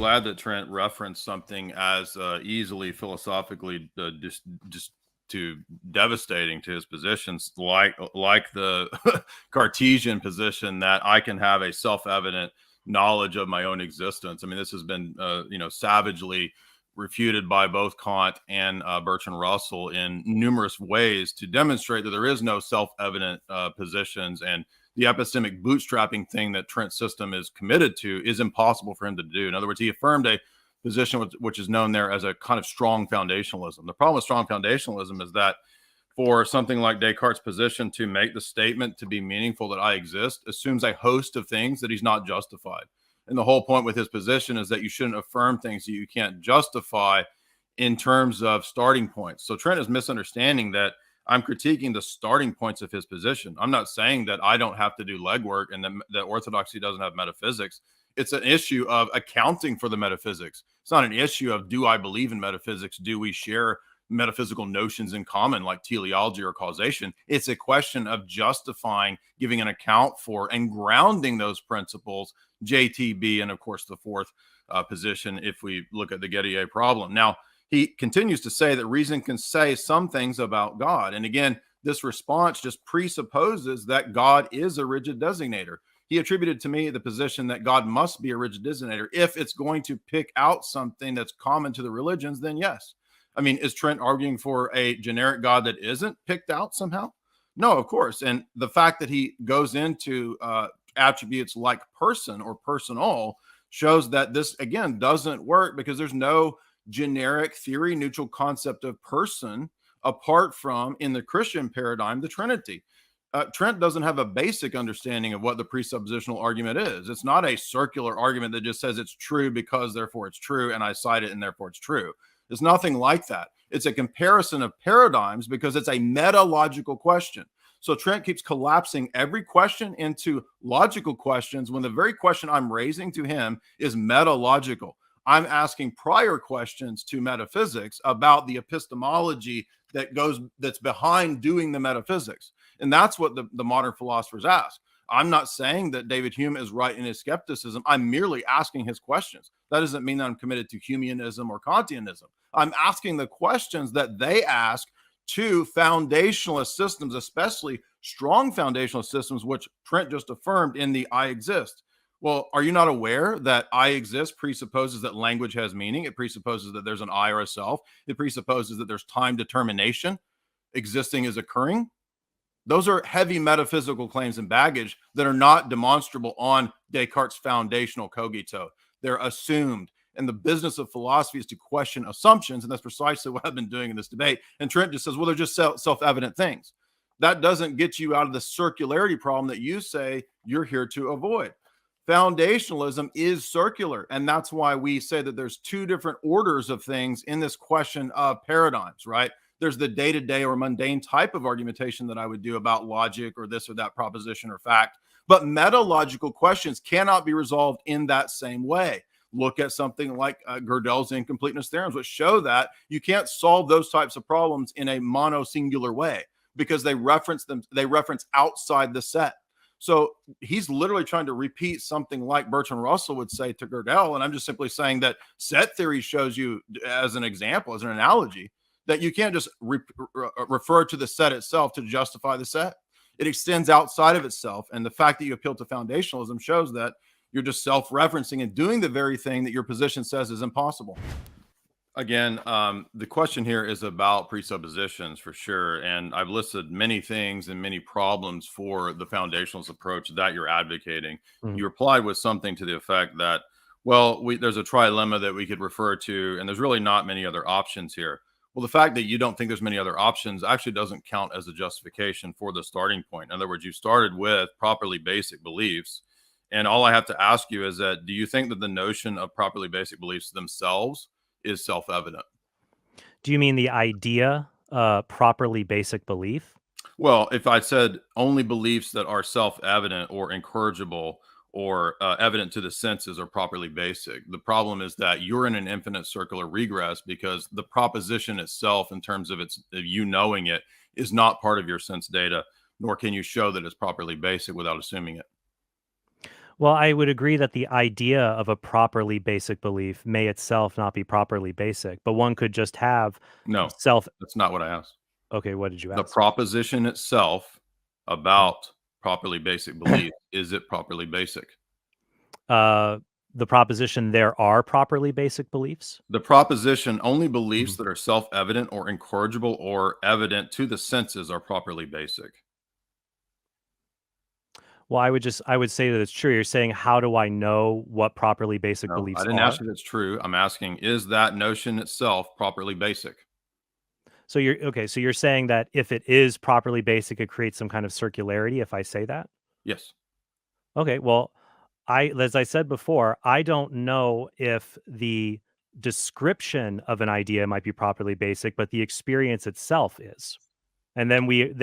glad that Trent referenced something as easily philosophically just too devastating to his positions, like the Cartesian position that I can have a self-evident knowledge of my own existence. I mean, this has been savagely refuted by both Kant and Bertrand Russell in numerous ways to demonstrate that there is no self-evident positions, and the epistemic bootstrapping thing that Trent's system is committed to is impossible for him to do. In other words, he affirmed a position which is known there as a kind of strong foundationalism. The problem with strong foundationalism is that for something like Descartes' position to make the statement to be meaningful that I exist assumes a host of things that he's not justified. And the whole point with his position is that you shouldn't affirm things that you can't justify in terms of starting points. So Trent is misunderstanding that I'm critiquing the starting points of his position. I'm not saying that I don't have to do legwork and that orthodoxy doesn't have metaphysics. It's an issue of accounting for the metaphysics. It's not an issue of, do I believe in metaphysics? Do we share metaphysical notions in common like teleology or causation? It's a question of justifying, giving an account for, and grounding those principles, JTB, and of course the fourth position if we look at the Gettier problem. Now, he continues to say that reason can say some things about God. And again, this response just presupposes that God is a rigid designator. He attributed to me the position that God must be a rigid designator. If it's going to pick out something that's common to the religions, then yes. I mean, is Trent arguing for a generic God that isn't picked out somehow? No, of course. And the fact that he goes into attributes like person or personal shows that this, again, doesn't work because there's no generic theory neutral concept of person apart from, in the Christian paradigm, the Trinity. Trent doesn't have a basic understanding of what the presuppositional argument is. It's not a circular argument that just says it's true because therefore it's true and I cite it and therefore it's true. It's nothing like that. It's a comparison of paradigms because it's a metalogical question. So Trent keeps collapsing every question into logical questions when the very question I'm raising to him is metalogical. I'm asking prior questions to metaphysics about the epistemology that's behind doing the metaphysics. And that's what the modern philosophers ask. I'm not saying that David Hume is right in his skepticism. I'm merely asking his questions. That doesn't mean that I'm committed to Humeanism or Kantianism. I'm asking the questions that they ask to foundationalist systems, especially strong foundational systems, which Trent just affirmed in the I exist. Well, are you not aware that I exist presupposes that language has meaning? It presupposes that there's an I or a self. It presupposes that there's time determination. Existing is occurring. Those are heavy metaphysical claims and baggage that are not demonstrable on Descartes' foundational cogito. They're assumed. And the business of philosophy is to question assumptions. And that's precisely what I've been doing in this debate. And Trent just says, well, they're just self-evident things. That doesn't get you out of the circularity problem that you say you're here to avoid. Foundationalism is circular. And that's why we say that there's two different orders of things in this question of paradigms, right? There's the day-to-day or mundane type of argumentation that I would do about logic or this or that proposition or fact. But metalogical questions cannot be resolved in that same way. Look at something like Gödel's incompleteness theorems, which show that you can't solve those types of problems in a mono-singular way because they reference outside the set. So he's literally trying to repeat something like Bertrand Russell would say to Gödel. And I'm just simply saying that set theory shows you as an example, as an analogy, that you can't just refer to the set itself to justify the set. It extends outside of itself. And the fact that you appeal to foundationalism shows that you're just self-referencing and doing the very thing that your position says is impossible. Again, the question here is about presuppositions for sure. And I've listed many things and many problems for the foundationalist approach that you're advocating. Mm-hmm. You replied with something to the effect that, well, there's a trilemma that we could refer to, and there's really not many other options here. Well, the fact that you don't think there's many other options actually doesn't count as a justification for the starting point. In other words, you started with properly basic beliefs. And all I have to ask you is that, do you think that the notion of properly basic beliefs themselves is self-evident? Do you mean the idea, properly basic belief? Well, if I said only beliefs that are self-evident or incorrigible or evident to the senses are properly basic, the problem is that you're in an infinite circular regress because the proposition itself, in terms of you knowing it, is not part of your sense data, nor can you show that it's properly basic without assuming it. Well, I would agree that the idea of a properly basic belief may itself not be properly basic, but one could just have No, self. that's not what I asked. Okay, what did you The ask? proposition itself Mhm. about properly basic belief, is it properly basic? Uh, the proposition there are properly basic beliefs. The proposition only beliefs Mhm. that are self-evident or incorrigible or evident to the senses are properly basic. Well, I would say that it's true. You're saying, how do I know what properly basic No, I beliefs didn't ask are? if it's true. I'm asking, is that notion itself properly basic? So you're okay. So you're saying that if it is properly basic, it creates some kind of circularity. If I say that, Yes. okay. Well, as I said before, I don't know if the description of an idea might be properly basic, but the experience itself is. And then we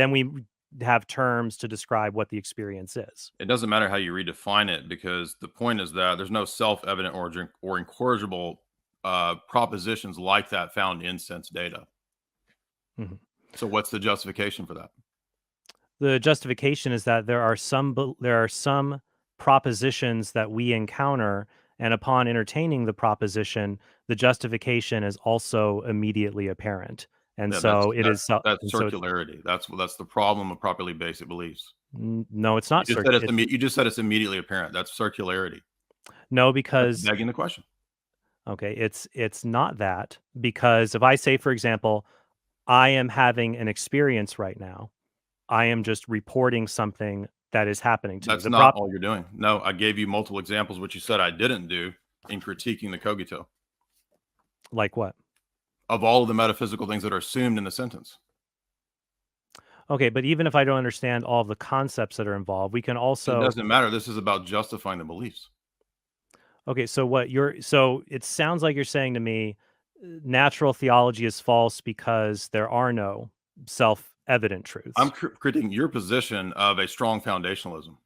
have terms to describe what the experience is. It doesn't matter how you redefine it because the point is that there's no self-evident or incorrigible propositions like that found in sense data. Mhm. So what's the justification for that? The justification is that there are some propositions that we encounter, and upon entertaining the proposition, the justification is also immediately apparent. And Yeah, so it is that's and so circularity. That's the problem of properly basic beliefs. no, it's not You you just said it's immediately apparent. That's circularity. no, That's because begging the question. okay, it's not that, because if I say, for example, I am having an experience right now, I am just reporting something that is happening to me. That's The not prop all you're doing. No, I gave you multiple examples, which you said I didn't do in critiquing the cogito like what? of all of the metaphysical things that are assumed in the sentence. Okay, but even if I don't understand all of the concepts that are involved, we can It also doesn't matter. This is about justifying the beliefs. okay, so it sounds like you're saying to me, natural theology is false because there are no self-evident I'm truths. critiquing your position of a strong foundationalism.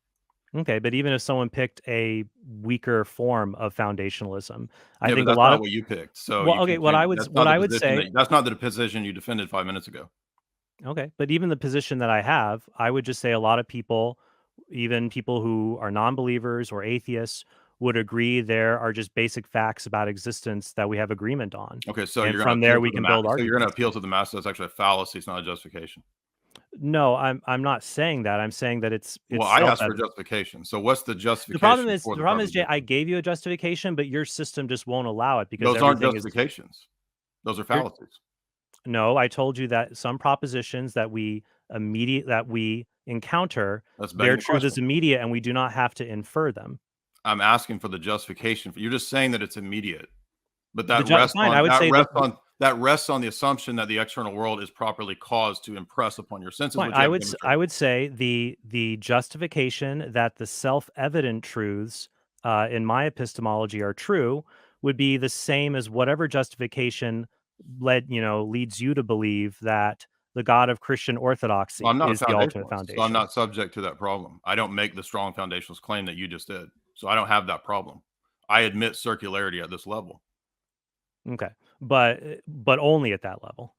Okay, but even if someone picked a weaker form of foundationalism, I Yeah, but think a that's lot not of what you picked. So well, you okay, can change. what I would say, That's not the position you defended 5 minutes ago. okay, but even the position that I have, I would just say a lot of people, even people who are non-believers or atheists, would agree there are just basic facts about existence that we have agreement on. Okay, so And you're going to from appeal there to we the can mass. build So you're going to arguments. appeal to the mass. That's actually a fallacy. It's not a justification. No, I'm not saying that. I'm saying that it's Well, I asked for self-evident. justification. So what's the justification for The the problem is, Jay, I proposition? gave you a justification, but your system just won't allow it because Those aren't everything is justifications. Those are you're fallacies. no, I told you that some propositions that we encounter, That's their begging the truth is question. immediate and we do not have to infer them. I'm asking for the justification. You're just saying that it's immediate, but Fine, I would say that rests on the assumption that the external world is properly caused to impress upon your senses, fine. which you haven't I demonstrated. would say the justification that the self-evident truths in my epistemology are true would be the same as whatever justification leads you to believe that the God of Christian Well, I'm orthodoxy not a is the ultimate foundationalist, so I'm foundation. not subject to that problem. I don't make the strong foundationalist claim that you just did, so I don't have that problem. I admit circularity at this level. Okay, but only at that level.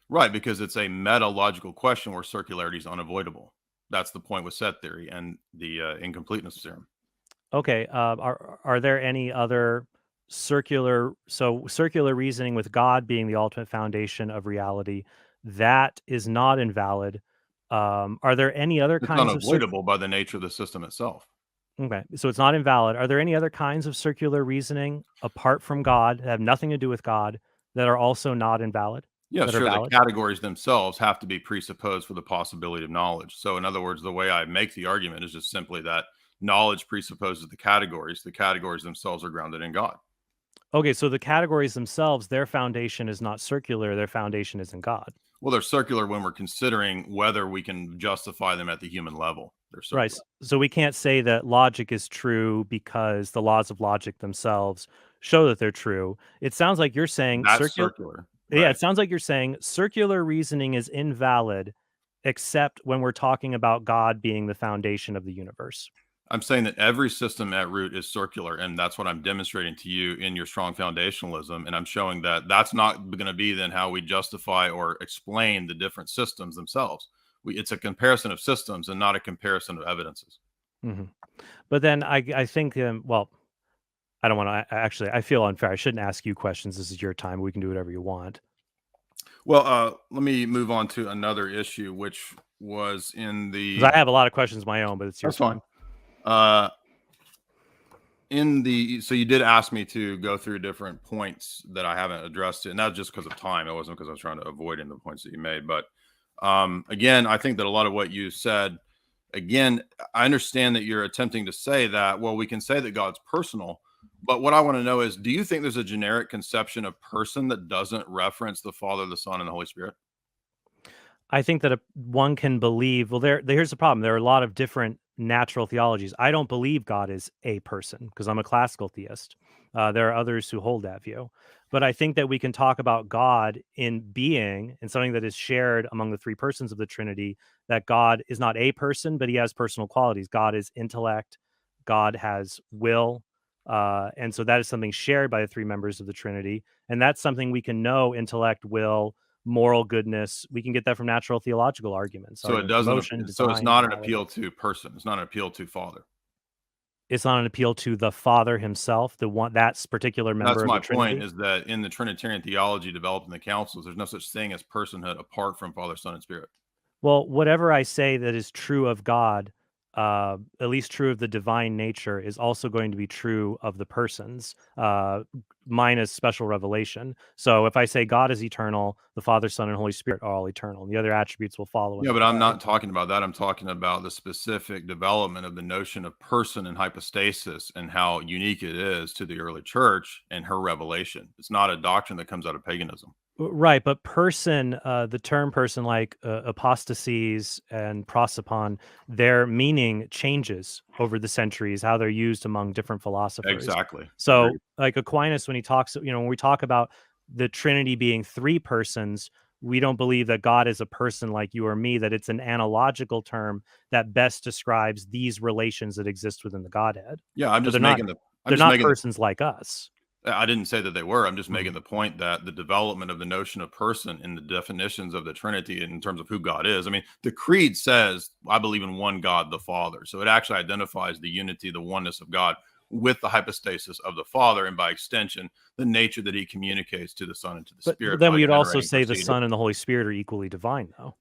Right, because it's a metalogical question where circularity is unavoidable. That's the point with set theory and the incompleteness theorem. Okay, are there any other circular reasoning with God being the ultimate foundation of reality that is not invalid? Are there any other It's kinds of unavoidable by the nature of the system itself. okay, so it's not invalid. Are there any other kinds of circular reasoning apart from God that have nothing to do with God that are also not invalid? Yeah, That are sure. The valid? categories themselves have to be presupposed for the possibility of knowledge. So, in other words, the way I make the argument is just simply that knowledge presupposes the categories. The categories themselves are grounded in God. Okay, so the categories themselves, their foundation is not circular, their foundation is in God. Well, they're circular when we're considering whether we can justify them at the human level. They're Right. circular. So we can't say that logic is true because the laws of logic themselves show that they're true. It sounds like you're saying That's circular, yeah, right? it sounds like you're saying circular reasoning is invalid except when we're talking about God being the foundation of the universe. I'm saying that every system at root is circular, and that's what I'm demonstrating to you in your strong foundationalism. And I'm showing that that's not going to be then how we justify or explain the different systems themselves. It's a comparison of systems and not a comparison of evidences. Mhm. But then I think, well, I don't want to actually. I feel unfair. I shouldn't ask you questions. This is your time. We can do whatever you want. Well, let me move on to another issue, which was in Because the. I have a lot of questions of my own, but it's your That's fine. time. Uh, so you did ask me to go through different points that I haven't addressed it, and that's just because of time. It wasn't because I was trying to avoid any of the points that you made. But again, I think that a lot of what you said, again, I understand that you're attempting to say that, well, we can say that God's personal, but what I want to know is, do you think there's a generic conception of person that doesn't reference the Father, the Son, and the Holy Spirit? I think that one can believe. Well, here's the problem. There are a lot of different natural theologies. I don't believe God is a person because I'm a classical theist. There are others who hold that view, but I think that we can talk about God in being and something that is shared among the three persons of the Trinity. That God is not a person, but He has personal qualities. God is intellect. God has will. And so that is something shared by the three members of the Trinity. And that's something we can know: intellect, will, moral goodness. We can get that from natural theological arguments, So it arguments of doesn't. motion, So it's design, not an morality. appeal to person. It's not an appeal to Father. It's not an appeal to the Father himself, the one that's particular member That's of the my point, Trinity. is that in the Trinitarian theology developed in the councils, there's no such thing as personhood apart from Father, Son, and Spirit. Well, whatever I say that is true of God, at least true of the divine nature, is also going to be true of the persons, minus special revelation. So if I say God is eternal, the Father, Son, and Holy Spirit are all eternal, and the other attributes will follow in Yeah, that but I'm way. not talking about that. I'm talking about the specific development of the notion of person and hypostasis and how unique it is to the early church and her revelation. It's not a doctrine that comes out of paganism. Right, but person, the term person, like apostasies and prosopon, their meaning changes over the centuries, how they're used among different philosophers. Exactly. So, Agreed. like Aquinas, when he talks, when we talk about the Trinity being three persons, we don't believe that God is a person like you or me, that it's an analogical term that best describes these relations that exist within the Godhead. Yeah, I'm But just making the I'm they're just not making the persons like us. I didn't say that they were. I'm just Mhm. making the point that the development of the notion of person in the definitions of the Trinity in terms of who God is. I mean, the creed says, I believe in one God, the Father. So it actually identifies the unity, the oneness of God with the hypostasis of the Father, and by extension, the nature that he communicates to the Son and to the But Spirit then by we would also generating, say the proceeding. Son and the Holy Spirit are equally divine, though.